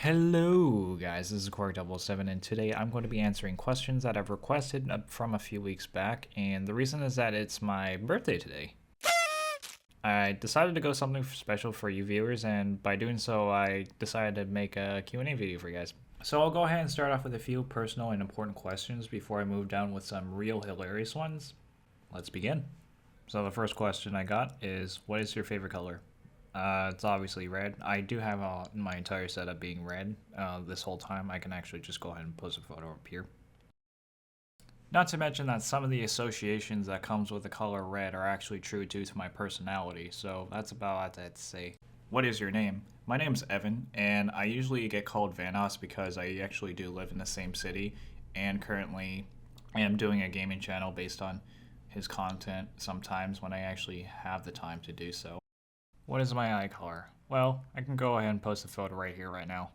Hello guys, this is Quark007 and today I'm going to be answering questions that I've requested from a few weeks back, and the reason is that it's my birthday today. I decided to go something special for you viewers, and by doing so I decided to make a Q&A video for you guys. So I'll go ahead and start off with a few personal and important questions before I move down with some real hilarious ones. Let's begin. So the first question I got is, what is your favorite color? It's obviously red. I do have my entire setup being red this whole time. I can actually just go ahead and post a photo up here. Not to mention that some of the associations that comes with the color red are actually true due to my personality, so that's about all I have to say. What is your name? My name's Evan, and I usually get called Vanos because I actually do live in the same city, and currently I am doing a gaming channel based on his content sometimes when I actually have the time to do so. What is my eye color? Well, I can go ahead and post a photo right here, right now.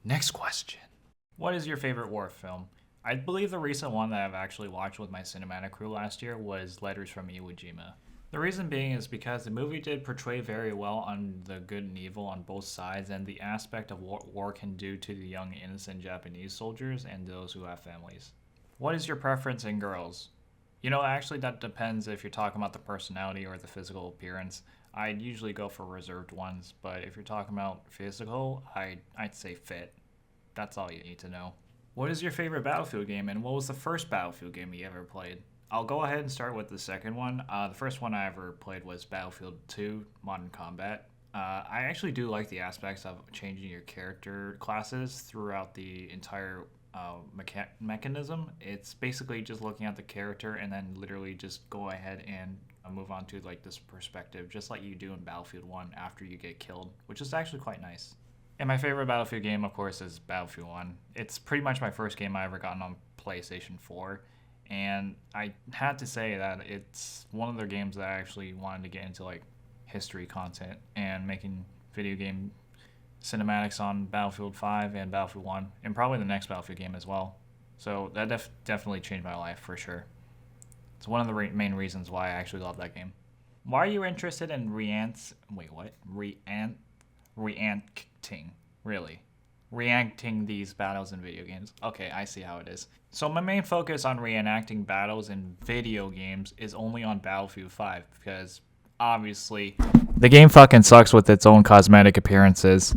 Next question. What is your favorite Wharf film? I believe the recent one that I've actually watched with my cinematic crew last year was Letters from Iwo Jima. The reason being is because the movie did portray very well on the good and evil on both sides and the aspect of what war can do to the young innocent Japanese soldiers and those who have families. What is your preference in girls? You know, actually that depends if you're talking about the personality or the physical appearance. I'd usually go for reserved ones, but if you're talking about physical, I'd say fit. That's all you need to know. What is your favorite Battlefield game, and what was the first Battlefield game you ever played? I'll go ahead and start with the second one. The first one I ever played was Battlefield 2 Modern Combat. I actually do like the aspects of changing your character classes throughout the entire mechanism. It's basically just looking at the character and then literally just go ahead and move on to like this perspective, just like you do in Battlefield 1 after you get killed, which is actually quite nice. And my favorite Battlefield game, of course, is Battlefield 1. It's pretty much my first game I ever gotten on PlayStation 4, and I had to say that it's one of the games that I actually wanted to get into, like history content and making video game cinematics on Battlefield 5 and Battlefield 1, and probably the next Battlefield game as well. So that definitely changed my life for sure. It's one of the main reasons why I actually love that game. Why are you interested in reenacting? Really? Reenacting these battles in video games. Okay, I see how it is. So my main focus on reenacting battles in video games is only on Battlefield 5 because obviously the game fucking sucks with its own cosmetic appearances.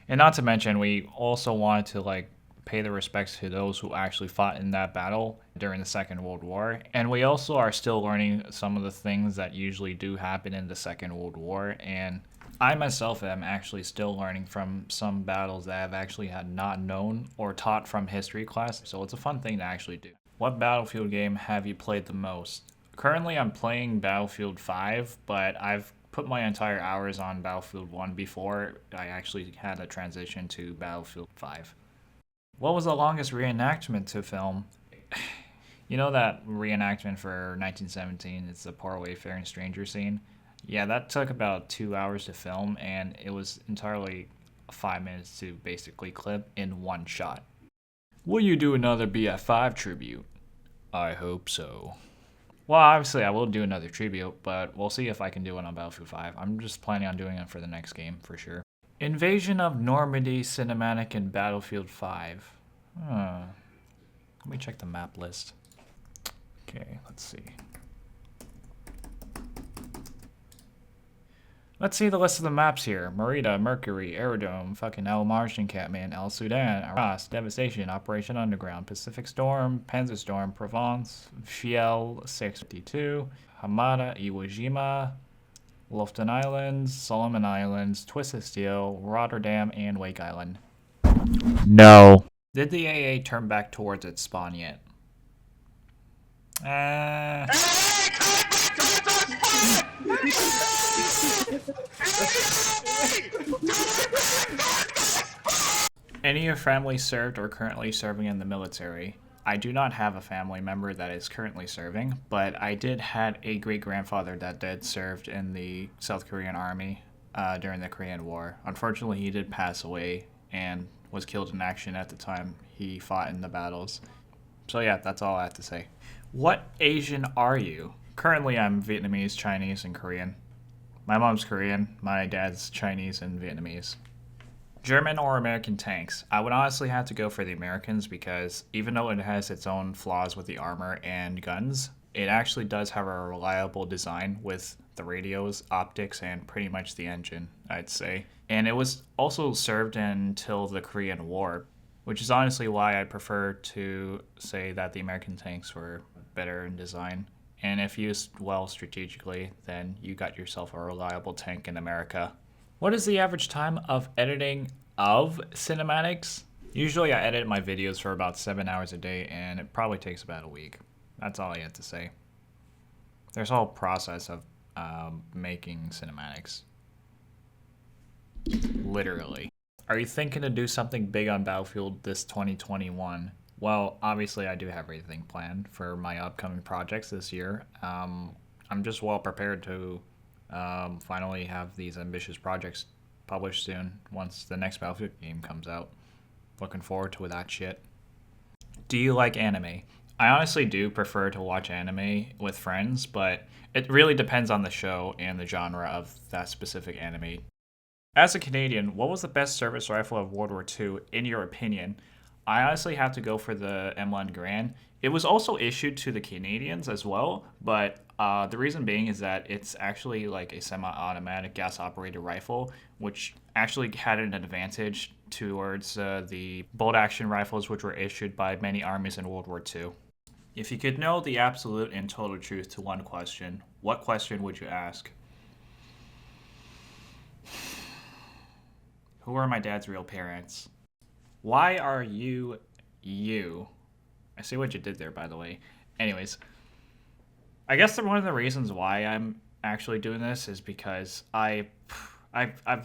And not to mention, we also wanted to pay the respects to those who actually fought in that battle during the Second World War. And we also are still learning some of the things that usually do happen in the Second World War. And I myself am actually still learning from some battles that I've actually had not known or taught from history class. So it's a fun thing to actually do. What Battlefield game have you played the most? Currently I'm playing Battlefield 5, but I've put my entire hours on Battlefield 1 before I actually had a transition to Battlefield 5. What was the longest reenactment to film? You know that reenactment for 1917, it's the Poor Wayfaring Stranger scene? Yeah, that took about 2 hours to film, and it was entirely 5 minutes to basically clip in one shot. Will you do another Bf5 Tribute? I hope so. Well, obviously I will do another tribute, but we'll see if I can do it on Battlefield 5. I'm just planning on doing it for the next game, for sure. Invasion of Normandy cinematic in Battlefield 5. Let me check the map list. Okay, let's see. Let's see the list of the maps here. Merida, Mercury, Aerodrome, fucking El Marsh Encampment, El Sudan, Arras, Devastation, Operation Underground, Pacific Storm, Panzer Storm, Provence, Fiel 652, Hamada, Iwo Jima, Lofton Islands, Solomon Islands, Twisted Steel, Rotterdam, and Wake Island. No. Did the AA turn back towards its spawn yet? Any of your family served or currently serving in the military? I do not have a family member that is currently serving, but I did had a great-grandfather that did served in the South Korean army during the Korean War. Unfortunately, he did pass away and was killed in action at the time he fought in the battles. So yeah, that's all I have to say. What Asian are you? Currently, I'm Vietnamese, Chinese, and Korean. My mom's Korean, my dad's Chinese and Vietnamese. German or American tanks? I would honestly have to go for the Americans because even though it has its own flaws with the armor and guns, it actually does have a reliable design with the radios, optics, and pretty much the engine, I'd say. And it was also served until the Korean War, which is honestly why I prefer to say that the American tanks were better in design. And if used well strategically, then you got yourself a reliable tank in America. What is the average time of editing of cinematics? Usually I edit my videos for about 7 hours a day, and it probably takes about a week. That's all I have to say. There's a whole process of making cinematics. Literally. Are you thinking to do something big on Battlefield this 2021? Well, obviously I do have everything planned for my upcoming projects this year. I'm just well prepared to finally have these ambitious projects published soon once the next Battlefield game comes out. Looking forward to that shit. Do you like anime? I honestly do prefer to watch anime with friends, but it really depends on the show and the genre of that specific anime. As a Canadian, what was the best service rifle of World War II in your opinion? I honestly have to go for the M1 Garand. It was also issued to the Canadians as well, but the reason being is that it's actually like a semi-automatic gas-operated rifle, which actually had an advantage towards the bolt-action rifles which were issued by many armies in World War II. If you could know the absolute and total truth to one question, what question would you ask? Who are my dad's real parents? Why are you you? I see what you did there, by the way. Anyways, I guess that one of the reasons why I'm actually doing this is because I've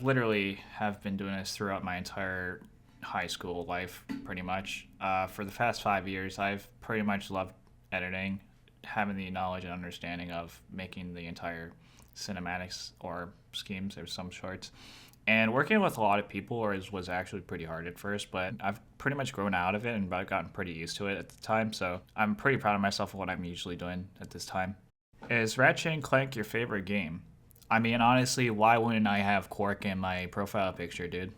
literally have been doing this throughout my entire high school life, pretty much. For the past 5 years, I've pretty much loved editing, having the knowledge and understanding of making the entire cinematics or schemes of some sorts. And working with a lot of people was actually pretty hard at first, but I've pretty much grown out of it and I've gotten pretty used to it at the time, so I'm pretty proud of myself for what I'm usually doing at this time. Is Ratchet & Clank your favorite game? I mean, honestly, why wouldn't I have Quark in my profile picture, dude?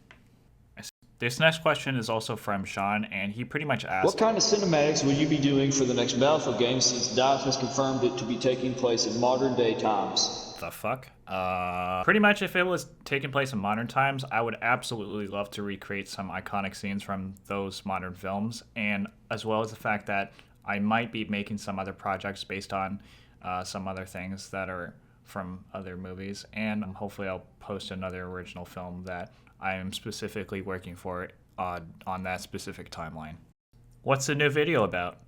This next question is also from Sean, and he pretty much asked, what kind of cinematics will you be doing for the next Battlefield game since DICE has confirmed it to be taking place in modern day times? The fuck? Pretty much if it was taking place in modern times, I would absolutely love to recreate some iconic scenes from those modern films, and as well as the fact that I might be making some other projects based on some other things that are from other movies, and hopefully I'll post another original film that I am specifically working for on that specific timeline. What's the new video about?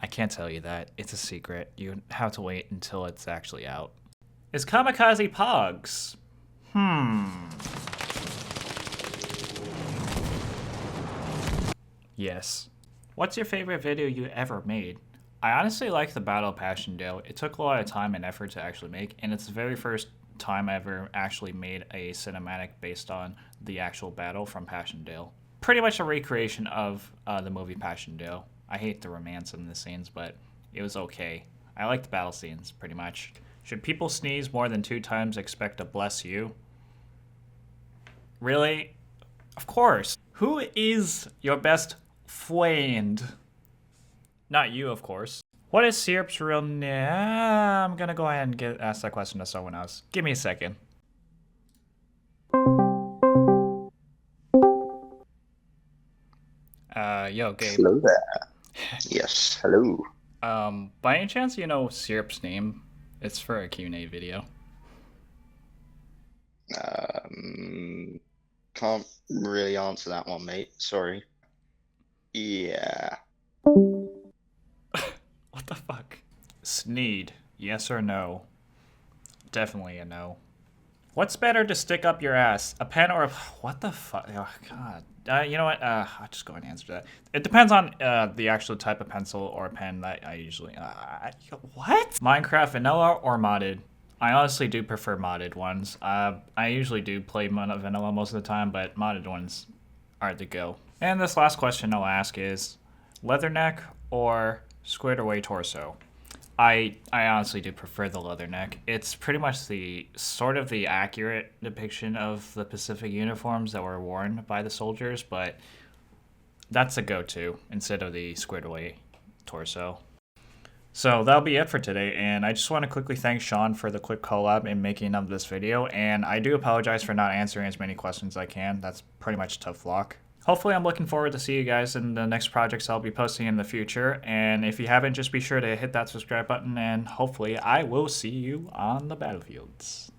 I can't tell you that. It's a secret. You have to wait until it's actually out. Is Kamikaze Pogs? Yes. What's your favorite video you ever made? I honestly like the Battle of Passchendaele. It took a lot of time and effort to actually make, and it's the very first time I ever actually made a cinematic based on the actual battle from Passchendaele. Pretty much a recreation of the movie Passchendaele. I hate the romance in the scenes, but it was okay. I like the battle scenes, pretty much. Should people sneeze more than 2 times expect a bless you? Really? Of course. Who is your best friend? Not you, of course. What is Syrup's real name? I'm gonna go ahead and ask that question to someone else. Give me a second. Yo, Gabe. Hello there. Yes, hello. By any chance you know Syrup's name? It's for a Q&A video. Can't really answer that one, mate. Sorry. Yeah. What the fuck? Sneed, yes or no? Definitely a no. What's better to stick up your ass? A pen or a... What the fuck? Oh, God. You know what? I'll just go ahead and answer that. It depends on the actual type of pencil or pen that I usually... what? Minecraft vanilla or modded? I honestly do prefer modded ones. I usually do play vanilla most of the time, but modded ones are the go. And this last question I'll ask is... Leatherneck or squared away torso? I honestly do prefer the leather neck. It's pretty much the sort of the accurate depiction of the Pacific uniforms that were worn by the soldiers, but that's a go-to instead of the squared away torso. So that'll be it for today, and I just want to quickly thank Sean for the quick collab in making of this video, and I do apologize for not answering as many questions as I can. That's pretty much tough luck. Hopefully I'm looking forward to see you guys in the next projects I'll be posting in the future, and if you haven't, just be sure to hit that subscribe button, and hopefully I will see you on the battlefields.